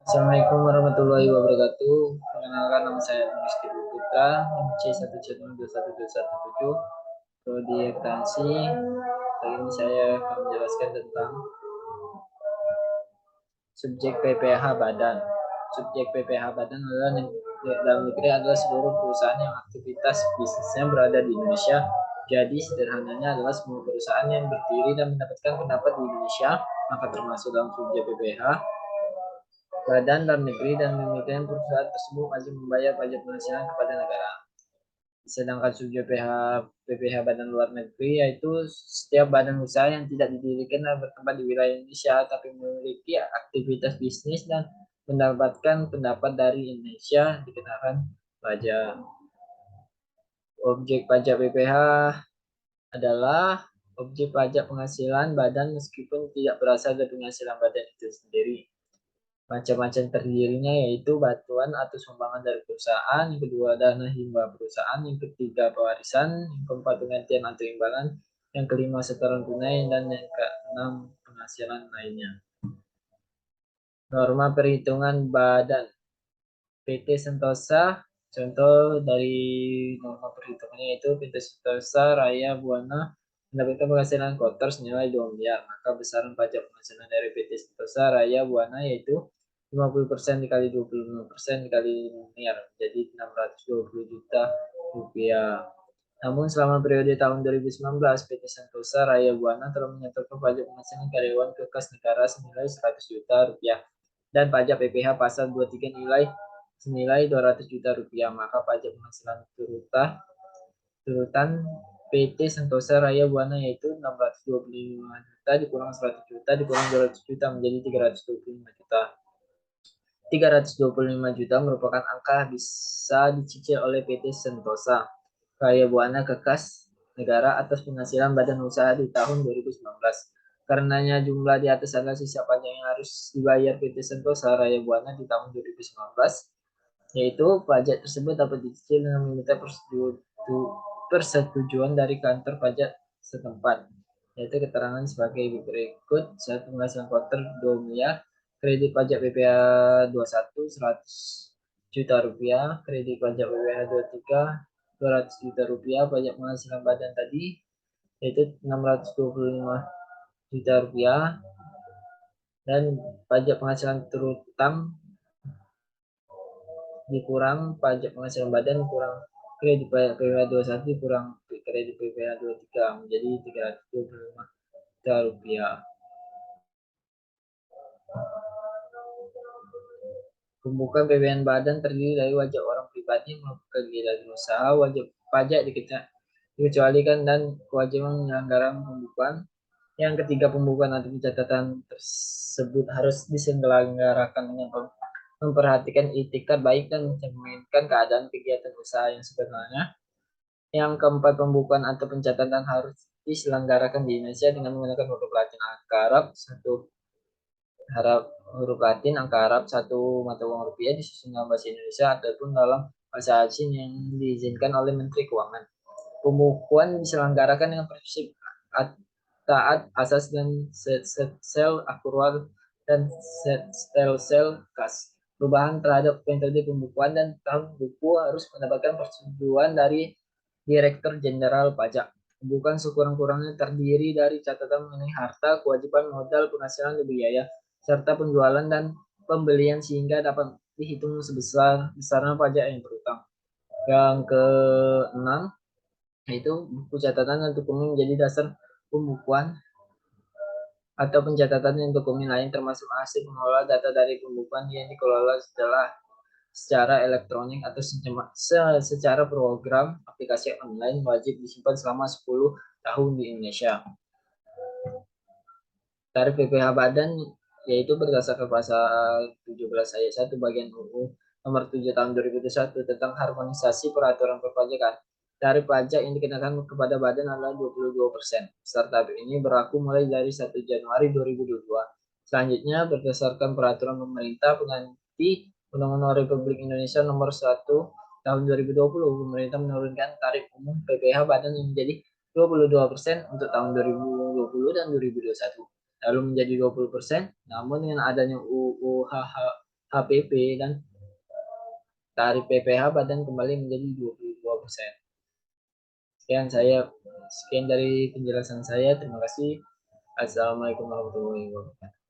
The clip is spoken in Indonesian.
Assalamualaikum warahmatullahi wabarakatuh. Perkenalkan nama saya Rizky Putra, C1C212117, Prodi Akuntansi. Kali ini saya akan menjelaskan tentang subjek PPH Badan. Subjek PPH Badan adalah dalam negeri adalah seluruh perusahaan yang aktivitas bisnisnya berada di Indonesia. Jadi sederhananya adalah semua perusahaan yang berdiri dan mendapatkan pendapat di Indonesia, maka termasuk dalam subjek PPH. Badan dalam negeri dan pemerintahan perusahaan tersebut wajib membayar pajak penghasilan kepada negara. Sedangkan subjek PPH badan luar negeri yaitu setiap badan usaha yang tidak didirikan dan bertempat di wilayah Indonesia tapi memiliki aktivitas bisnis dan mendapatkan pendapat dari Indonesia dikenakan pajak. Objek pajak PPH adalah objek pajak penghasilan badan meskipun tidak berasal dari penghasilan badan itu sendiri. Macam-macam terdirinya yaitu bantuan atau sumbangan dari perusahaan, yang kedua dana hibah perusahaan, yang ketiga pewarisan, yang keempat penggantian atau imbalan, yang kelima setoran tunai, dan yang keenam penghasilan lainnya. Norma perhitungan badan PT Sentosa, contoh dari norma perhitungannya itu PT Sentosa Raya Buana mendapatkan penghasilan kotor senilai 2 miliar, maka besaran pajak penghasilan dari PT Sentosa Raya Buana yaitu 50% dikali 25% dikali miliar, jadi 620 juta rupiah. Namun selama periode tahun 2019, PT Sentosa Raya Buana telah menyetorkan pajak penghasilan karyawan ke kas negara senilai 100 juta rupiah dan pajak PPH pasal 23 senilai 200 juta rupiah, maka pajak penghasilan turutan PT Sentosa Raya Buana yaitu 625 juta dikurang 100 juta dikurang 200 juta menjadi 325 juta. 325 juta merupakan angka bisa dicicil oleh PT Sentosa Raya Buana ke kas negara atas penghasilan badan usaha di tahun 2019. Karenanya jumlah di atas adalah sisa pajak yang harus dibayar PT Sentosa Raya Buana di tahun 2019, yaitu pajak tersebut dapat dicicil dengan meminta persetujuan dari kantor pajak setempat, yaitu keterangan sebagai berikut: satu penghasilan kotor 2 miliar, kredit pajak PPh 21 100 juta rupiah, kredit pajak PPh 23 200 juta rupiah, pajak penghasilan badan tadi yaitu 625 juta rupiah, dan pajak penghasilan terutang dikurang pajak penghasilan badan kurang kredit PPh 21 kurang kredit PPh 23 menjadi 325 juta rupiah. Pembukaan PPN badan terdiri dari wajib orang pribadi maupun kegiatan usaha, wajib pajak dikecualikan, dan kewajiban menyelenggarakan pembukaan. Yang ketiga, pembukaan atau pencatatan tersebut harus diselenggarakan dengan memperhatikan itikat baik dan mencerminkan keadaan kegiatan usaha yang sebenarnya. Yang keempat, pembukaan atau pencatatan harus diselenggarakan di Indonesia dengan menggunakan huruf Latin angka Arab satu huruf Latin angka Arab satu mata uang rupiah disusun dalam bahasa Indonesia ataupun dalam bahasa asing yang diizinkan oleh Menteri Keuangan. Pembukuan diselenggarakan dengan prinsip taat asas dan sel akrual dan sel kas. Perubahan terhadap metode pembukuan dan tahun buku harus mendapatkan persetujuan dari Direktur Jenderal Pajak. Pembukuan sekurang-kurangnya terdiri dari catatan mengenai harta, kewajiban modal, penghasilan, dan biaya, serta penjualan dan pembelian sehingga dapat dihitung besarnya pajak yang berutang. Yang keenam, yaitu buku catatan dan dokumen menjadi dasar pembukuan atau pencatatan yang dokumen lain termasuk hasil pengelola data dari pembukuan yang dikelola secara elektronik atau secara program aplikasi online wajib disimpan selama 10 tahun di Indonesia. Tarif PPh badan yaitu berdasarkan pasal 17 ayat 1 bagian UU nomor 7 tahun 2021 tentang harmonisasi peraturan perpajakan. Tarif pajak yang dikenakan kepada badan adalah 22%. Startup ini berlaku mulai dari 1 Januari 2022. Selanjutnya, berdasarkan peraturan pemerintah pengganti Undang-Undang Republik Indonesia nomor 1 tahun 2020, pemerintah menurunkan tarif umum PPh badan menjadi 22% untuk tahun 2020 dan 2021, lalu menjadi 20%. Namun dengan adanya UU HPP dan tarif PPh badan kembali menjadi 22%. Sekian dari penjelasan saya. Terima kasih. Assalamualaikum warahmatullahi wabarakatuh.